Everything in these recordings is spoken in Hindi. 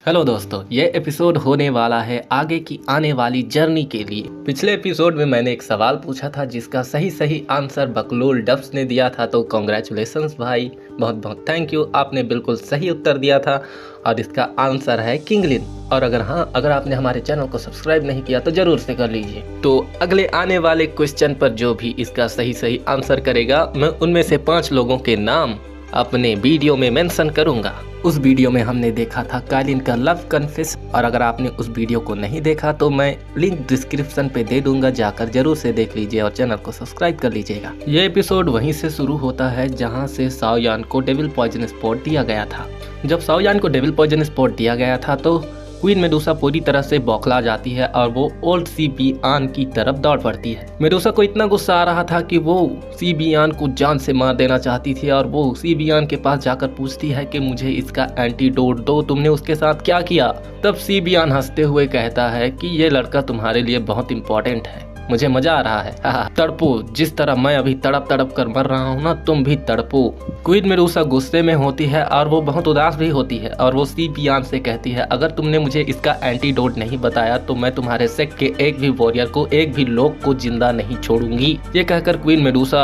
हेलो दोस्तों, ये एपिसोड होने वाला है आगे की आने वाली जर्नी के लिए। पिछले एपिसोड में मैंने एक सवाल पूछा था जिसका सही आंसर बकलोल डब्स ने दिया था, तो कॉन्ग्रेचुलेसन्स भाई, बहुत बहुत थैंक यू। आपने बिल्कुल सही उत्तर दिया था और इसका आंसर है किंगलिन। और अगर आपने हमारे चैनल को सब्सक्राइब नहीं किया तो जरूर से कर लीजिए। तो अगले आने वाले क्वेश्चन पर जो भी इसका सही आंसर करेगा, मैं उनमें से 5 लोगों के नाम अपने वीडियो में मेंशन करूंगा। उस वीडियो में हमने देखा था कालिन का लव कन्फेस, और अगर आपने उस वीडियो को नहीं देखा तो मैं लिंक डिस्क्रिप्शन पे दे दूंगा, जाकर जरूर से देख लीजिए और चैनल को सब्सक्राइब कर लीजिएगा। ये एपिसोड वहीं से शुरू होता है जहां से साओ यान को डेविल पॉइजन स्पॉट दिया गया था। जब साओ यान को डेविल पॉइजन स्पॉट दिया गया था तो क्वीन मेडुसा पूरी तरह से बौखला जाती है और वो ओल्ड सी बी आन की तरफ दौड़ पड़ती है। मेडुसा को इतना गुस्सा आ रहा था कि वो सी बी आन को जान से मार देना चाहती थी और वो सी बी आन के पास जाकर पूछती है कि मुझे इसका एंटीडोट दो, तुमने उसके साथ क्या किया। तब सी बी आन हंसते हुए कहता है कि ये लड़का तुम्हारे लिए बहुत इंपॉर्टेंट है, मुझे मजा आ रहा है। तड़पो, जिस तरह मैं अभी तड़प कर मर रहा हूँ ना, तुम भी तड़पो। क्वीन मेडुसा गुस्से में होती है और वो बहुत उदास भी होती है और वो सी बी आन से कहती है, अगर तुमने मुझे इसका एंटीडोट नहीं बताया तो मैं तुम्हारे सेक्ट के एक भी वॉरियर को, एक भी लोग को जिंदा नहीं छोड़ूंगी। ये कहकर क्वीन मेडुसा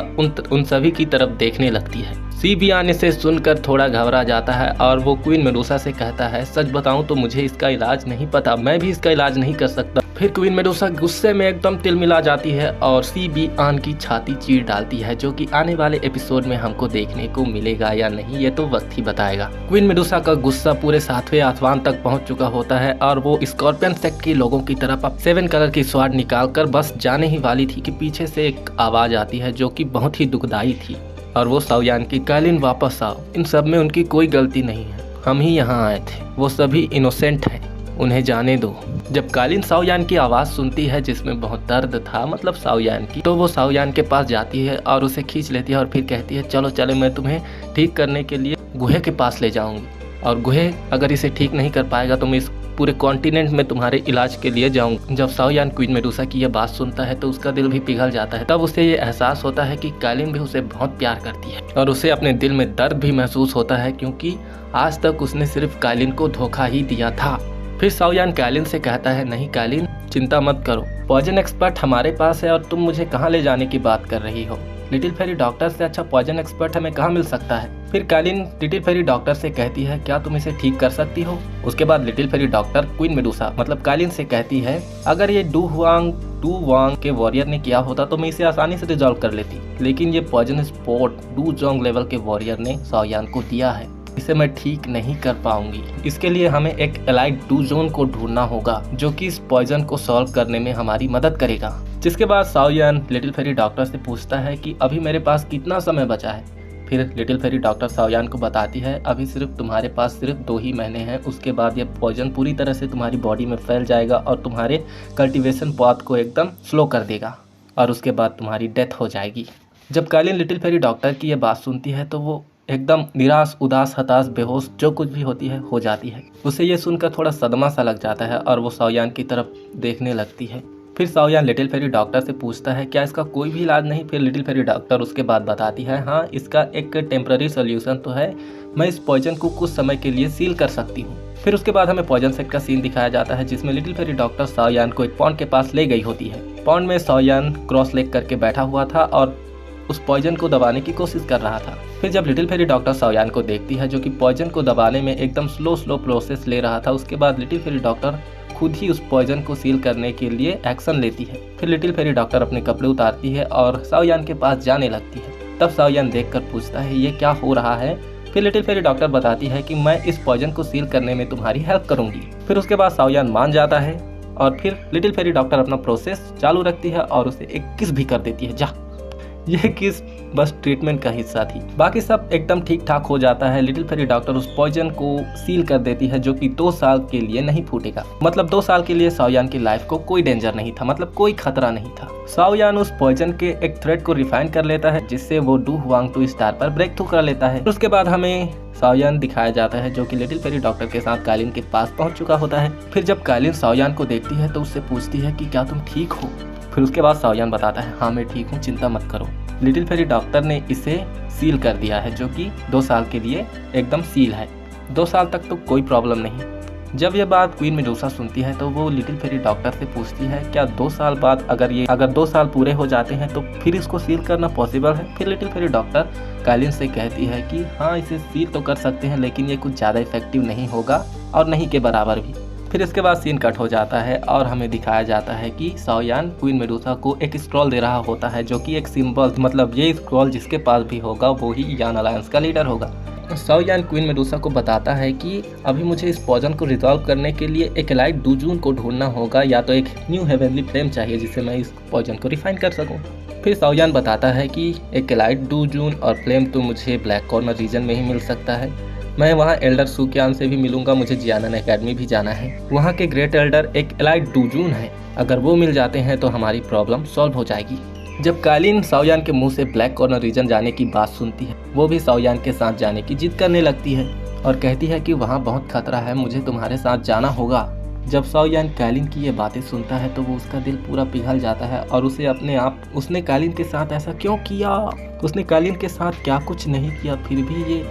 उन सभी की तरफ देखने लगती है। सी बी आन इसे सुनकर थोड़ा घबरा जाता है और वो क्वीन मेडुसा से कहता है, सच बताऊं तो मुझे इसका इलाज नहीं पता, मैं भी इसका इलाज नहीं कर सकता। फिर क्वीन मेडुसा गुस्से में एकदम तिलमिला जाती है और सी बी आन की छाती चीर डालती है, जो कि आने वाले एपिसोड में हमको देखने को मिलेगा या नहीं ये तो वक्त ही बताएगा। क्वीन मेडुसा का गुस्सा पूरे 7वें आसमान तक पहुंच चुका होता है और वो स्कॉर्पियन सेक्ट के लोगों की तरफ 7 कलर की स्वाड निकालकर बस जाने ही वाली थी कि पीछे से एक आवाज आती है जो कि बहुत ही दुखदायी थी और वो साओ यान की, कालिन वापस आओ, इन सब में उनकी कोई गलती नहीं है, हम ही यहाँ आए थे, वो सभी इनोसेंट हैं, उन्हें जाने दो। जब कालिन साओ यान की आवाज़ सुनती है जिसमें बहुत दर्द था, मतलब साओ यान की, तो वो साओ यान के पास जाती है और उसे खींच लेती है और फिर कहती है, चलो चले, मैं तुम्हें ठीक करने के लिए गुहे के पास ले जाऊंगी और गुहे अगर इसे ठीक नहीं कर पाएगा तो मैं इस पूरे कॉन्टिनेंट में तुम्हारे इलाज के लिए जाऊंगा। जब साओ यान क्वीन मेडुसा की यह बात सुनता है तो उसका दिल भी पिघल जाता है। तब उसे ये एहसास होता है कि कालिन भी उसे बहुत प्यार करती है और उसे अपने दिल में दर्द भी महसूस होता है, क्योंकि आज तक उसने सिर्फ कालिन को धोखा ही दिया था। फिर साओ यान कालिन से कहता है, नहीं कालिन, चिंता मत करो, पॉइजन एक्सपर्ट हमारे पास है और तुम मुझे कहाँ ले जाने की बात कर रही हो। लिटिल फेरी डॉक्टर से अच्छा पॉइजन एक्सपर्ट हमें कहाँ मिल सकता है। फिर कालिन लिटिल फेरी डॉक्टर से कहती है, क्या तुम इसे ठीक कर सकती हो। उसके बाद little fairy doctor queen Medusa मतलब कालिन से कहती है, अगर ये डू वांग के वॉरियर ने किया होता तो मैं इसे आसानी से रिजॉल्व कर लेती, लेकिन ये पॉइजन स्पॉट डू जोंग लेवल के वॉरियर ने साओ यान को दिया है, इसे मैं ठीक नहीं कर पाऊंगी। इसके लिए हमें एक एलाइड डू जोन को ढूंढना होगा जो कि इस पॉइजन को सॉल्व करने में हमारी मदद करेगा। जिसके बाद साओ यान लिटिल फेरी डॉक्टर से पूछता है कि अभी मेरे पास कितना समय बचा है। फिर लिटिल फेरी डॉक्टर साओ यान को बताती है, अभी सिर्फ तुम्हारे पास सिर्फ 2 ही महीने हैं, उसके बाद ये पॉइजन पूरी तरह से तुम्हारी बॉडी में फैल जाएगा और तुम्हारे कल्टीवेशन पाथ को एकदम स्लो कर देगा और उसके बाद तुम्हारी डेथ हो जाएगी। जब कालिन लिटिल फेरी डॉक्टर की ये बात सुनती है तो वो एकदम निराश, उदास, हताश, बेहोश जो कुछ भी होती है हो जाती है। उसे ये सुनकर थोड़ा सदमा सा लग जाता है और वो साओ यान की तरफ देखने लगती है। फिर साओ यान लिटिल फेरी डॉक्टर से पूछता है, क्या इसका कोई भी इलाज नहीं। फिर लिटिल फेरी डॉक्टर उसके बाद बताती है, हाँ इसका एक टेम्पररी सोल्यूशन तो है, मैं इस पॉइजन को कुछ समय के लिए सील कर सकती हूँ। फिर उसके बाद हमें पॉइजन सेट का सीन दिखाया जाता है जिसमें लिटिल फेरी डॉक्टर साओ यान को एक पॉन्ड के पास ले गई होती है। पॉन्ड में साओ यान क्रॉस लेग करके बैठा हुआ था और उस पॉइजन को दबाने की कोशिश कर रहा था। फिर जब लिटिल फेरी डॉक्टर साओ यान को देखती है जो कि पॉइजन को दबाने में एकदम स्लो प्रोसेस ले रहा था, उसके बाद लिटिल फेरी डॉक्टर खुद ही उस पॉइजन को सील करने के लिए एक्शन लेती है। फिर लिटिल फेरी डॉक्टर अपने कपड़े उतारती है और साओ यान के पास जाने लगती है। तब साओ यान देखकर पूछता है, ये क्या हो रहा है। फिर लिटिल फेरी डॉक्टर बताती है कि मैं इस पॉइजन को सील करने में तुम्हारी हेल्प करूंगी। फिर उसके बाद साओ यान मान जाता है और फिर लिटिल फेरी डॉक्टर अपना प्रोसेस चालू रखती है और उसे एक किस भी कर देती है। यह किस बस ट्रीटमेंट का हिस्सा थी, बाकी सब एकदम ठीक ठाक हो जाता है। लिटिल फेरी डॉक्टर उस पॉइजन को सील कर देती है जो कि 2 साल के लिए नहीं फूटेगा, मतलब 2 साल के लिए साओ यान की लाइफ को कोई डेंजर नहीं था, मतलब कोई खतरा नहीं था। साओ यान उस पॉइजन के एक थ्रेड को रिफाइन कर लेता है जिससे वो डू वांग टू स्टार पर ब्रेक थ्रू कर लेता है। उसके बाद हमें साओ यान दिखाया जाता है जो कि लिटिल फेरी डॉक्टर के साथ कालिन के पास पहुंच चुका होता है। फिर जब कालिन साओ यान को देखती है तो उससे पूछती है कि क्या तुम ठीक हो। फिर उसके बाद साओ यान बताता है, हाँ मैं ठीक हूँ, चिंता मत करो, लिटिल फेरी डॉक्टर ने इसे सील कर दिया है जो कि 2 साल के लिए एकदम सील है, 2 साल तक तो कोई प्रॉब्लम नहीं। जब ये बात क्वीन मेडूसा सुनती है तो वो लिटिल फेरी डॉक्टर से पूछती है क्या 2 साल बाद अगर 2 साल पूरे हो जाते हैं तो फिर इसको सील करना पॉसिबल है। फिर लिटिल फेरी डॉक्टर काइलिन से कहती है कि हाँ, इसे सील तो कर सकते हैं लेकिन ये कुछ ज़्यादा इफेक्टिव नहीं होगा और नहीं के बराबर भी। फिर इसके बाद सीन कट हो जाता है और हमें दिखाया जाता है कि साओयान क्वीन मेडूसा को एक स्क्रॉल दे रहा होता है जो कि एक सिंबल, मतलब ये स्क्रॉल जिसके पास भी होगा वो ही यान अलायंस का लीडर होगा। साओयान क्वीन मेडूसा को बताता है कि अभी मुझे इस पॉइजन को रिजॉल्व करने के लिए एक एलाइट डूजून को ढूंढना होगा या तो एक न्यू हेवनली फ्लेम चाहिए जिससे मैं इस पॉइजन को रिफाइन कर सकूं। फिर साओयान बताता है कि एक एलाइट डूजून और फ्लेम तो मुझे ब्लैक कॉर्नर रीजन में ही मिल सकता है। मैं वहाँ एल्डर सुक्यान से भी मिलूंगा, मुझे जियानन एकेडमी भी जाना है। वहाँ के ग्रेट एल्डर एक एलाइट डूजून है, अगर वो मिल जाते हैं तो हमारी प्रॉब्लम सॉल्व हो जाएगी। जब काइलिन साओयान के मुंह से ब्लैक कॉर्नर रीजन जाने की बात सुनती है वो भी साओयान के साथ जाने की जिद करने लगती है और कहती है कि वहाँ बहुत खतरा है, मुझे तुम्हारे साथ जाना होगा। जब साओयान काइलिन की ये बातें सुनता है तो वो उसका दिल पूरा पिघल जाता है और उसे अपने आप, उसने काइलिन के साथ ऐसा क्यों किया, उसने काइलिन के साथ क्या कुछ नहीं किया, फिर भी ये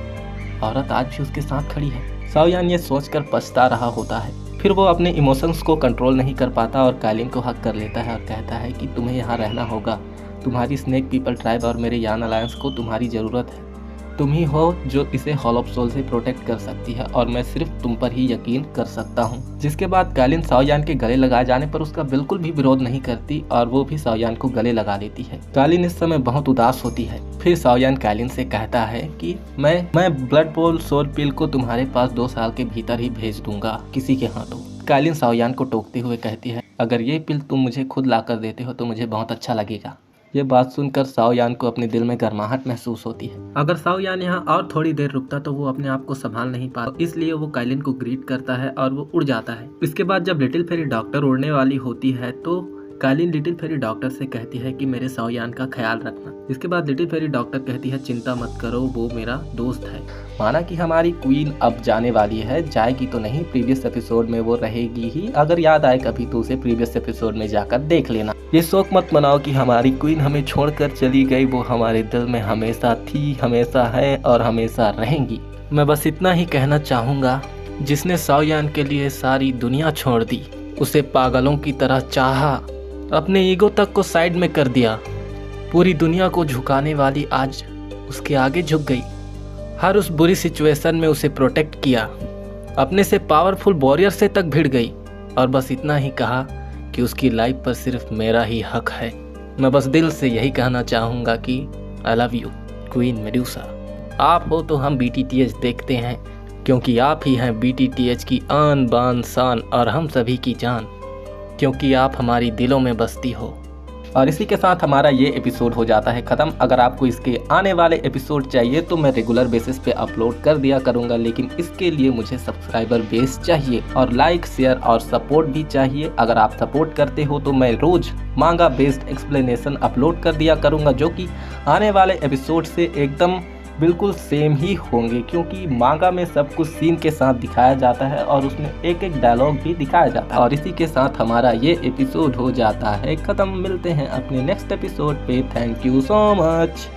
औरत आज भी उसके साथ खड़ी है। साओयान ये सोचकर पछता रहा होता है। फिर वो अपने इमोशंस को कंट्रोल नहीं कर पाता और काइलिन को हक कर लेता है और कहता है कि तुम्हें यहाँ रहना होगा, तुम्हारी स्नेक पीपल ट्राइब और मेरे यान अलायंस को तुम्हारी ज़रूरत है। तुम ही हो जो इसे हॉल ऑफ सोल से प्रोटेक्ट कर सकती है और मैं सिर्फ तुम पर ही यकीन कर सकता हूँ। जिसके बाद काइलिन साओयान के गले लगाए जाने पर उसका बिल्कुल भी विरोध नहीं करती और वो भी साओयान को गले लगा लेती है। काइलिन इस समय बहुत उदास होती है। फिर साओयान काइलिन से कहता है कि मैं ब्लड बोल सोल पिल को तुम्हारे पास 2 साल के भीतर ही भेज दूंगा किसी के हाथों। काइलिन साओयान को टोकते हुए कहती है अगर ये पिल तुम मुझे खुद ला कर देते हो तो मुझे बहुत अच्छा लगेगा। ये बात सुनकर साओयान को अपने दिल में गर्माहट महसूस होती है। अगर साओयान यहाँ और थोड़ी देर रुकता तो वो अपने आप को संभाल नहीं पाता, इसलिए वो काइलिन को ग्रीट करता है और वो उड़ जाता है। इसके बाद जब लिटिल फेरी डॉक्टर उड़ने वाली होती है तो काइलिन लिटिल फेरी डॉक्टर से कहती है कि मेरे साओयान का ख्याल रखना। इसके बाद लिटिल फेरी डॉक्टर कहती है चिंता मत करो, वो मेरा दोस्त है। माना कि हमारी क्वीन अब जाने वाली है, जाएगी तो नहीं, प्रीवियस एपिसोड में वो रहेगी ही। अगर याद आए कभी तो उसे प्रीवियस एपिसोड में जाकर देख लेना। ये शोक मत मनाओ कि हमारी क्वीन हमें छोड़कर चली गई, वो हमारे दिल में हमेशा थी, हमेशा है और हमेशा रहेंगी। मैं बस इतना ही कहना चाहूँगा, जिसने साओयान के लिए सारी दुनिया छोड़ दी, उसे पागलों की तरह चाहा, अपने ईगो तक को साइड में कर दिया, पूरी दुनिया को झुकाने वाली आज उसके आगे झुक गई। हर उस बुरी सिचुएशन में उसे प्रोटेक्ट किया, अपने से पावरफुल वॉरियर से तक भिड़ गई और बस इतना ही कहा कि उसकी लाइफ पर सिर्फ मेरा ही हक है। मैं बस दिल से यही कहना चाहूँगा कि I love you queen Medusa. आप हो तो हम BTTH देखते हैं, क्योंकि आप ही हैं BTTH की आन बान शान और हम सभी की जान, क्योंकि आप हमारी दिलों में बसती हो। और इसी के साथ हमारा ये एपिसोड हो जाता है ख़त्म। अगर आपको इसके आने वाले एपिसोड चाहिए तो मैं रेगुलर बेसिस पे अपलोड कर दिया करूँगा, लेकिन इसके लिए मुझे सब्सक्राइबर बेस चाहिए और लाइक शेयर और सपोर्ट भी चाहिए। अगर आप सपोर्ट करते हो तो मैं रोज़ मांगा बेस्ड एक्सप्लेनेशन अपलोड कर दिया करूँगा, जो कि आने वाले एपिसोड से एकदम बिल्कुल सेम ही होंगे, क्योंकि मांगा में सब कुछ सीन के साथ दिखाया जाता है और उसमें एक एक डायलॉग भी दिखाया जाता है। और इसी के साथ हमारा ये एपिसोड हो जाता है ख़त्म। मिलते हैं अपने नेक्स्ट एपिसोड पे। Thank you so much.